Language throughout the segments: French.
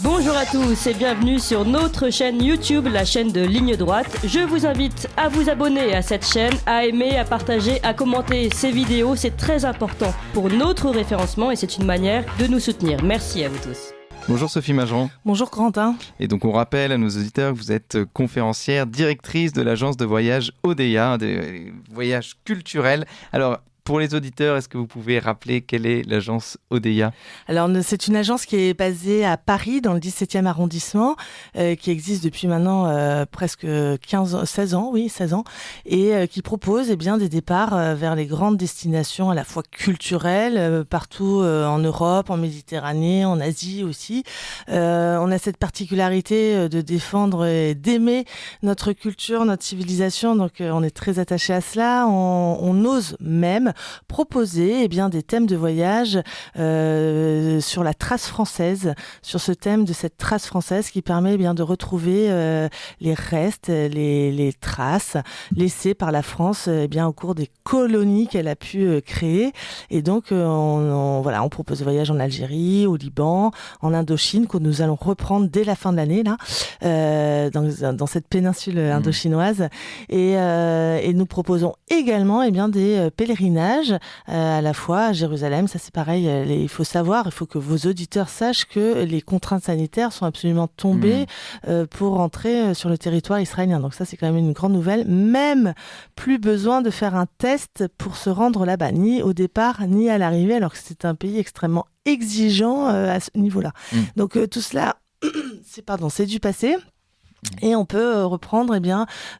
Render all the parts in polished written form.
Bonjour à tous et bienvenue sur notre chaîne YouTube, la chaîne de Ligne Droite. Je vous invite à vous abonner à cette chaîne, à aimer, à partager, à commenter ces vidéos. C'est très important pour notre référencement et c'est une manière de nous soutenir. Merci à vous tous. Bonjour Sophie Majeran. Bonjour Corentin. Et donc on rappelle à nos auditeurs que vous êtes conférencière, directrice de l'agence de voyage Odeya, des voyages culturels. Alors pour les auditeurs, est-ce que vous pouvez rappeler quelle est l'agence Odeya ? Alors, c'est une agence qui est basée à Paris, dans le 17e arrondissement, qui existe depuis maintenant presque 16 ans, et qui propose des départs vers les grandes destinations à la fois culturelles, partout en Europe, en Méditerranée, en Asie aussi. On a cette particularité de défendre et d'aimer notre culture, notre civilisation, donc on est très attaché à cela. On ose même proposer des thèmes de voyage sur la trace française, sur ce thème de cette trace française qui permet de retrouver les restes, les traces laissées par la France au cours des colonies qu'elle a pu créer. Et donc on propose des voyages en Algérie, au Liban, en Indochine que nous allons reprendre dès la fin de l'année là, dans cette péninsule indochinoise. Et nous proposons également des pèlerinages à la fois à Jérusalem. Ça c'est pareil, il faut que vos auditeurs sachent que les contraintes sanitaires sont absolument tombées pour rentrer sur le territoire israélien. Donc ça c'est quand même une grande nouvelle. Même plus besoin de faire un test pour se rendre là-bas, ni au départ ni à l'arrivée, alors que c'est un pays extrêmement exigeant à ce niveau-là. Donc tout cela, c'est du passé. Et on peut reprendre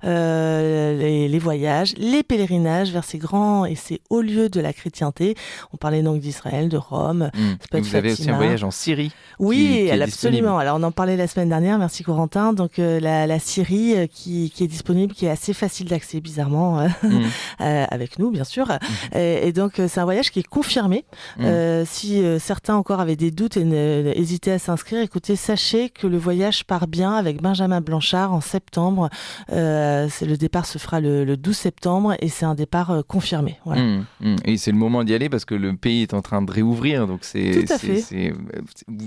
les voyages, les pèlerinages vers ces grands et ces hauts lieux de la chrétienté. On parlait donc d'Israël, de Rome. Vous avez aussi un voyage en Syrie. Oui, qui est absolument. Alors on en parlait la semaine dernière, merci Corentin. Donc la Syrie qui est disponible, qui est assez facile d'accès bizarrement, avec nous bien sûr. Et donc c'est un voyage qui est confirmé. Si certains encore avaient des doutes et hésitaient à s'inscrire, écoutez, sachez que le voyage part bien avec Benjamin Blanchard en septembre. Le départ se fera le 12 septembre et c'est un départ confirmé. Voilà. Et c'est le moment d'y aller parce que le pays est en train de réouvrir. Donc tout à fait.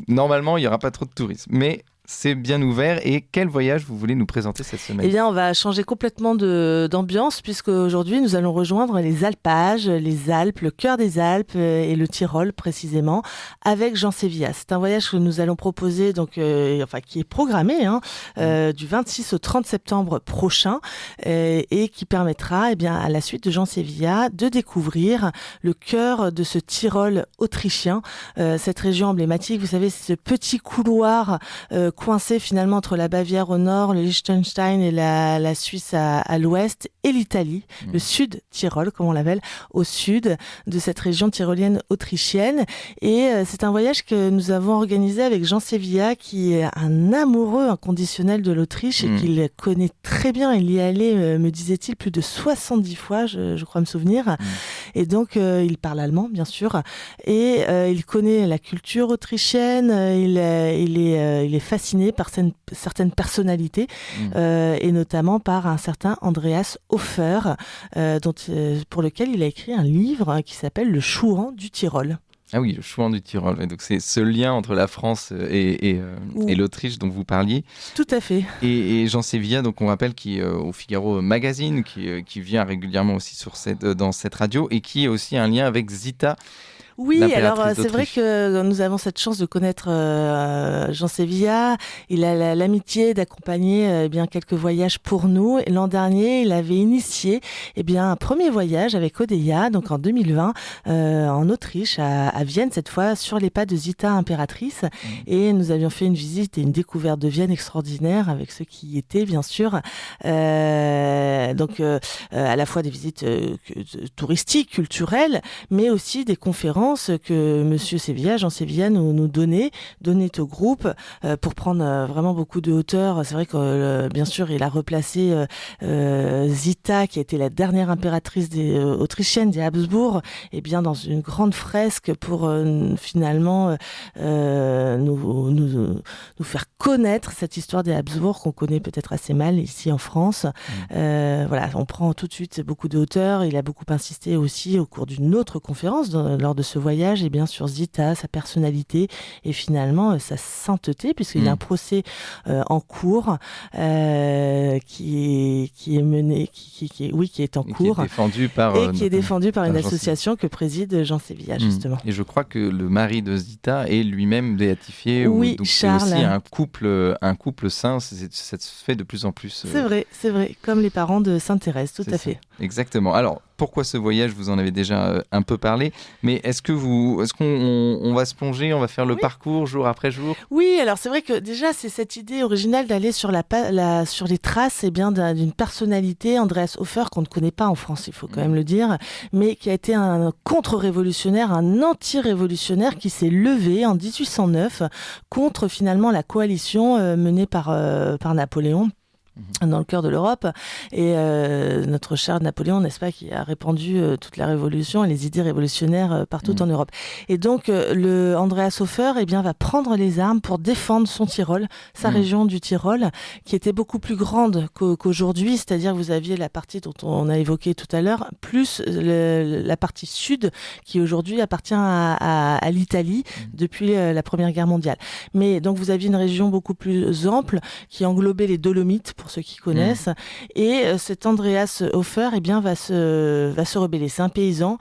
Normalement, il n'y aura pas trop de tourisme. Mais c'est bien ouvert. Et quel voyage vous voulez nous présenter cette semaine ? On va changer complètement d'ambiance puisque aujourd'hui nous allons rejoindre les alpages, les Alpes, le cœur des Alpes et le Tyrol précisément avec Jean Sévillat. C'est un voyage que nous allons proposer qui est programmé du 26 au 30 septembre prochain et qui permettra à la suite de Jean Sévillat de découvrir le cœur de ce Tyrol autrichien, cette région emblématique. Vous savez, c'est ce petit couloir coincé finalement entre la Bavière au nord, le Liechtenstein et la Suisse à l'ouest et l'Italie, le sud Tyrol comme on l'appelle, au sud de cette région tyrolienne autrichienne. Et c'est un voyage que nous avons organisé avec Jean Sévillat qui est un amoureux inconditionnel de l'Autriche et qu'il connaît très bien. Il y est allé, me disait-il, plus de 70 fois, je crois me souvenir. Et donc il parle allemand bien sûr et il connaît la culture autrichienne, il est fasciné par certaines personnalités et notamment par un certain Andreas Hofer pour lequel il a écrit un livre qui s'appelle Le Chouan du Tyrol. Ah oui, le Chouan du Tyrol. Donc c'est ce lien entre la France et l'Autriche dont vous parliez. Tout à fait. Et Jean Sévillat, donc on rappelle, qui est au Figaro Magazine, qui vient régulièrement aussi dans cette radio et qui a aussi un lien avec Zita. Oui, alors c'est vrai que nous avons cette chance de connaître Jean Sévillat. Il a l'amitié d'accompagner quelques voyages pour nous. Et l'an dernier, il avait initié un premier voyage avec Odeya, donc en 2020, en Autriche, à Vienne cette fois, sur les pas de Zita impératrice. Et nous avions fait une visite et une découverte de Vienne extraordinaire avec ceux qui y étaient, bien sûr. À la fois des visites touristiques, culturelles, mais aussi des conférences que Monsieur Sévillat, Jean Sévillat, nous donnait au groupe pour prendre vraiment beaucoup de hauteur. C'est vrai que bien sûr, il a replacé Zita, qui a été la dernière impératrice autrichienne des Habsbourg, dans une grande fresque pour finalement nous nous faire connaître cette histoire des Habsbourg qu'on connaît peut-être assez mal ici en France. Voilà, on prend tout de suite beaucoup de hauteur. Il a beaucoup insisté aussi au cours d'une autre conférence lors de ce voyage, et bien sur Zita, sa personnalité et finalement sa sainteté, puisqu'il y a un procès en cours qui est mené, qui est en cours, qui est défendu par une association que préside Jean Sévillat, justement. Et je crois que le mari de Zita est lui-même béatifié. Oui, donc Charles. C'est aussi un couple saint. Ça se fait de plus en plus. C'est vrai, comme les parents de Sainte Thérèse, tout à fait. Exactement. Alors, pourquoi ce voyage? Vous en avez déjà un peu parlé, mais est-ce qu'on va se plonger, on va faire le parcours jour après jour? Oui, alors c'est vrai que déjà c'est cette idée originale d'aller sur les traces d'une personnalité, Andreas Hofer, qu'on ne connaît pas en France, il faut quand même le dire, mais qui a été un contre-révolutionnaire, un anti-révolutionnaire qui s'est levé en 1809 contre finalement la coalition menée par Napoléon dans le cœur de l'Europe, et notre cher Napoléon, n'est-ce pas, qui a répandu toute la révolution et les idées révolutionnaires partout en Europe. Et donc Andreas Hofer va prendre les armes pour défendre son Tyrol, sa région du Tyrol, qui était beaucoup plus grande qu'aujourd'hui, c'est-à-dire que vous aviez la partie dont on a évoqué tout à l'heure, plus la partie sud, qui aujourd'hui appartient à l'Italie depuis la Première Guerre mondiale. Mais donc vous aviez une région beaucoup plus ample qui englobait les Dolomites, pour ceux qui connaissent, et cet Andreas Hofer va se rebeller. C'est un paysan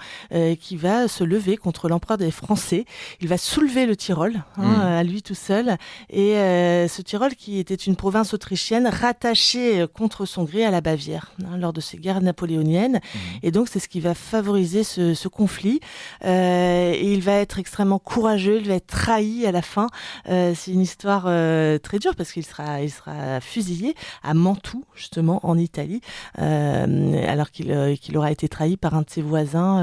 qui va se lever contre l'empereur des Français. Il va soulever le Tyrol à lui tout seul, et ce Tyrol qui était une province autrichienne rattachée contre son gré à la Bavière lors de ces guerres napoléoniennes, et donc c'est ce qui va favoriser ce conflit, et il va être extrêmement courageux, il va être trahi à la fin. C'est une histoire très dure parce qu'il sera fusillé à Mantoue, justement, en Italie, alors qu'il aura été trahi par un de ses voisins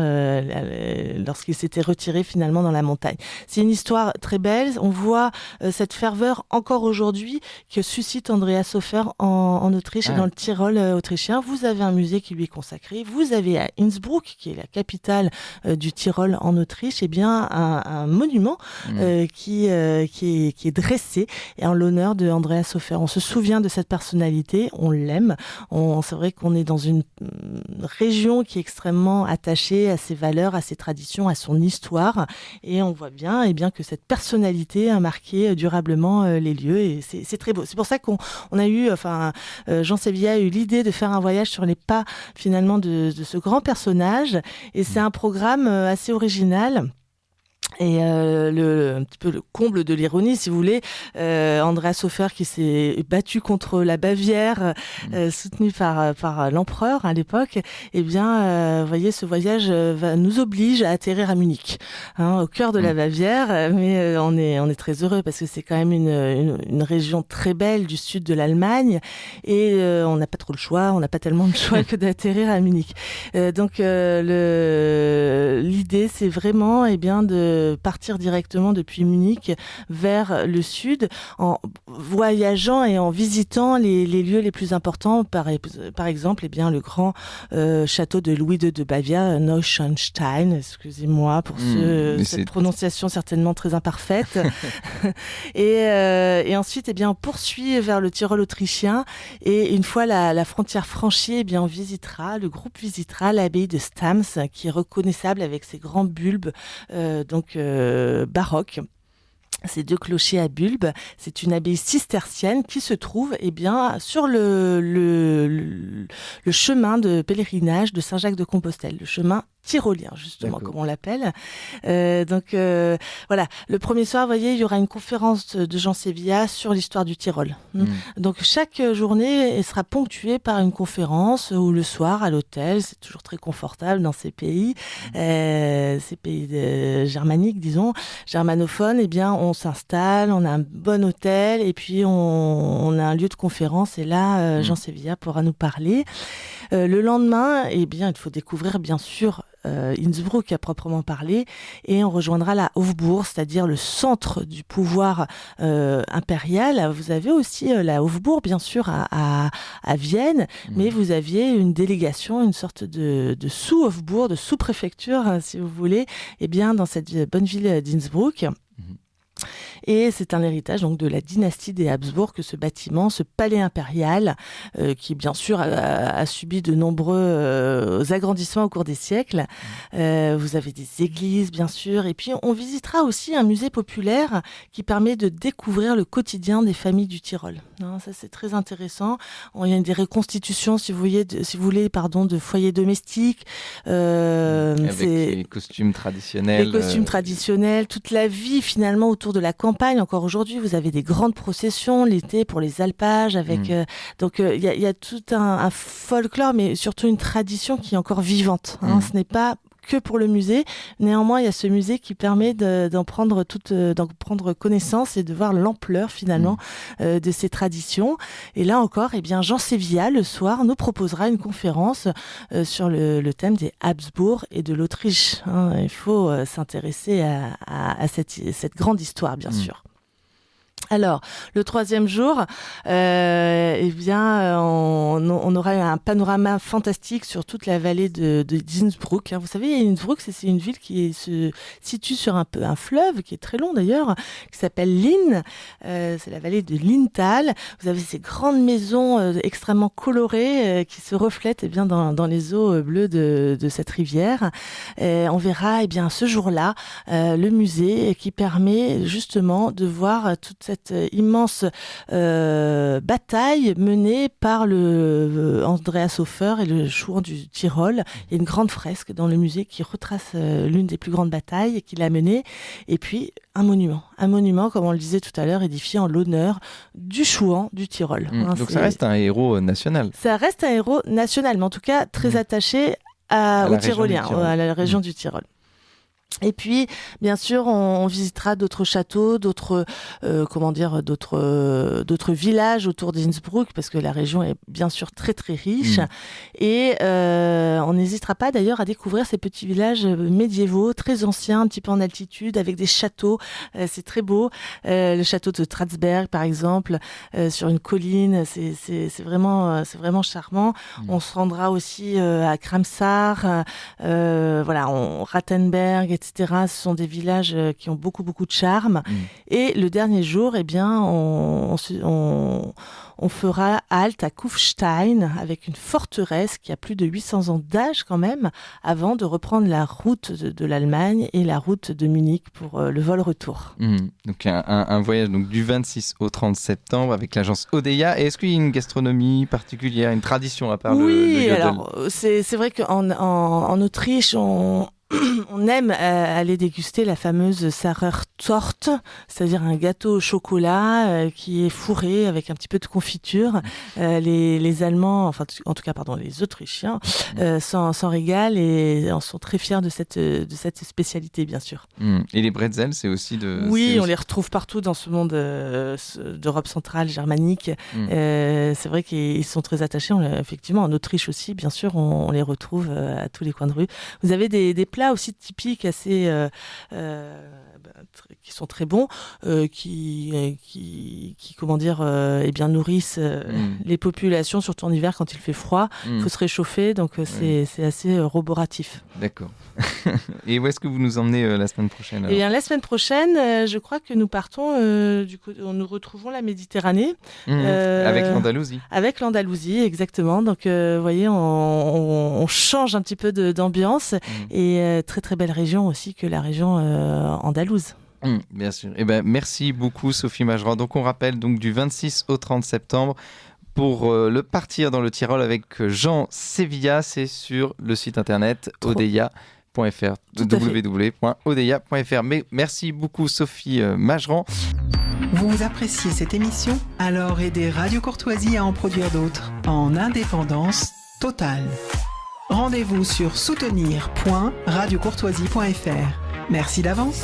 lorsqu'il s'était retiré finalement dans la montagne. C'est une histoire très belle. On voit cette ferveur encore aujourd'hui que suscite Andreas Hofer en Autriche et dans le Tyrol autrichien. Vous avez un musée qui lui est consacré. Vous avez à Innsbruck, qui est la capitale du Tyrol en Autriche, un monument qui est dressé et en l'honneur de Andreas Hofer. On se souvient de cette personnalité, on l'aime. C'est vrai qu'on est dans une région qui est extrêmement attachée à ses valeurs, à ses traditions, à son histoire, et on voit bien, que cette personnalité a marqué durablement les lieux, et c'est très beau. C'est pour ça qu'on a eu, Jean Sévillat a eu l'idée de faire un voyage sur les pas finalement de ce grand personnage, et c'est un programme assez original. Et un petit peu le comble de l'ironie, si vous voulez, Andreas Hofer qui s'est battu contre la Bavière, soutenu par l'empereur à l'époque, vous voyez, ce voyage nous oblige à atterrir à Munich, au cœur de la Bavière, mais on est très heureux parce que c'est quand même une région très belle du sud de l'Allemagne, et on n'a pas trop le choix, on n'a pas tellement de choix que d'atterrir à Munich. Donc l'idée, c'est vraiment de partir directement depuis Munich vers le sud, en voyageant et en visitant les lieux les plus importants, par exemple le grand château de Louis II de Bavière, Neuschwanstein, excusez-moi pour cette prononciation certainement très imparfaite. et ensuite on poursuit vers le Tyrol autrichien, et une fois la frontière franchie, le groupe visitera l'abbaye de Stams, qui est reconnaissable avec ses grands bulbes baroques. Ces deux clochers à bulbes, c'est une abbaye cistercienne qui se trouve sur le chemin de pèlerinage de Saint-Jacques-de-Compostelle, le chemin tyrolien, justement, comme on l'appelle. Voilà, le premier soir, vous voyez, il y aura une conférence de Jean Sévillat sur l'histoire du Tyrol. Donc chaque journée sera ponctuée par une conférence, ou le soir à l'hôtel, c'est toujours très confortable dans ces pays, germaniques, disons, germanophones. On s'installe, on a un bon hôtel, et puis on a un lieu de conférence, et là, Jean Sévillat pourra nous parler. Le lendemain, il faut découvrir, bien sûr, Innsbruck à proprement parler, et on rejoindra la Hofburg, c'est-à-dire le centre du pouvoir impérial. Vous avez aussi la Hofburg, bien sûr, à Vienne, mais vous aviez une délégation, une sorte de sous-Hofburg, de sous-préfecture, si vous voulez, dans cette bonne ville d'Innsbruck. Et c'est un héritage donc de la dynastie des Habsbourg que ce bâtiment, ce palais impérial, qui bien sûr a subi de nombreux agrandissements au cours des siècles. Vous avez des églises bien sûr, et puis on visitera aussi un musée populaire qui permet de découvrir le quotidien des familles du Tyrol. Ça c'est très intéressant. Il y a des reconstitutions, si vous voulez, de foyers domestiques. Avec les costumes traditionnels. Les costumes traditionnels, toute la vie finalement autour de la campagne. Encore aujourd'hui, vous avez des grandes processions l'été pour les alpages. Donc il y a tout un folklore, mais surtout une tradition qui est encore vivante. Ce n'est pas que pour le musée. Néanmoins, il y a ce musée qui permet d'en prendre connaissance et de voir l'ampleur finalement de ces traditions. Et là encore, Jean Sévilla, le soir, nous proposera une conférence sur le thème des Habsbourg et de l'Autriche. Il faut s'intéresser à cette grande histoire, bien sûr. Alors, le 3e jour, on aura un panorama fantastique sur toute la vallée d'Innsbruck. Vous savez, Innsbruck, c'est une ville qui se situe sur un fleuve qui est très long d'ailleurs, qui s'appelle l'Inn. C'est la vallée de l'Inntal. Vous avez ces grandes maisons extrêmement colorées qui se reflètent dans les eaux bleues de cette rivière. On verra ce jour-là le musée qui permet justement de voir toute cette immense bataille menée par Andreas Hofer et le chouan du Tyrol. Il y a une grande fresque dans le musée qui retrace l'une des plus grandes batailles qu'il a menées. Et puis, un monument, comme on le disait tout à l'heure, édifié en l'honneur du chouan du Tyrol. Donc ça reste un héros national. Ça reste un héros national, mais en tout cas très attaché aux Tyroliens, à la région du Tyrol. Et puis, bien sûr, on visitera d'autres châteaux, d'autres villages autour d'Innsbruck, parce que la région est bien sûr très très riche. Et on n'hésitera pas d'ailleurs à découvrir ces petits villages médiévaux, très anciens, un petit peu en altitude, avec des châteaux. C'est très beau. Le château de Tratsberg, par exemple, sur une colline, c'est vraiment charmant. On se rendra aussi à Kramsar, Rattenberg, etc. Ce sont des villages qui ont beaucoup de charme. Et le dernier jour, on fera halte à Kufstein avec une forteresse qui a plus de 800 ans d'âge quand même, avant de reprendre la route de l'Allemagne et la route de Munich pour le vol retour. Donc un voyage du 26 au 30 septembre avec l'agence Odeya. Et est-ce qu'il y a une gastronomie particulière, une tradition à part le Jodel ? Alors c'est vrai qu'en Autriche, on aime aller déguster la fameuse Sarertorte, c'est-à-dire un gâteau au chocolat qui est fourré avec un petit peu de confiture. Les Allemands, les Autrichiens s'en régalent et en sont très fiers de cette spécialité, bien sûr. Et les bretzels, c'est aussi de... Oui, on les retrouve partout dans ce monde d'Europe centrale, germanique. C'est vrai qu'ils sont très attachés. Effectivement, en Autriche aussi, bien sûr, on les retrouve à tous les coins de rue. Vous avez des plats aussi typiques assez qui sont très bons, qui nourrissent les populations, surtout en hiver quand il fait froid. Il faut se réchauffer, donc c'est assez roboratif. D'accord. Et où est-ce que vous nous emmenez la semaine prochaine ? Eh bien, la semaine prochaine, je crois que nous partons, nous retrouvons la Méditerranée. Avec l'Andalousie. Avec l'Andalousie, exactement. Donc, vous voyez, on change un petit peu d'ambiance et très très belle région aussi que la région andalouse. Bien sûr. Merci beaucoup Sophie Magerand. Donc on rappelle du 26 au 30 septembre pour le partir dans le Tyrol avec Jean Sévilla. C'est sur le site internet odeya.fr, www.odeya.fr. Mais merci beaucoup Sophie Magerand. Vous appréciez cette émission ? Alors aidez Radio Courtoisie à en produire d'autres en indépendance totale. Rendez-vous sur soutenir.radiocourtoisie.fr. Merci d'avance.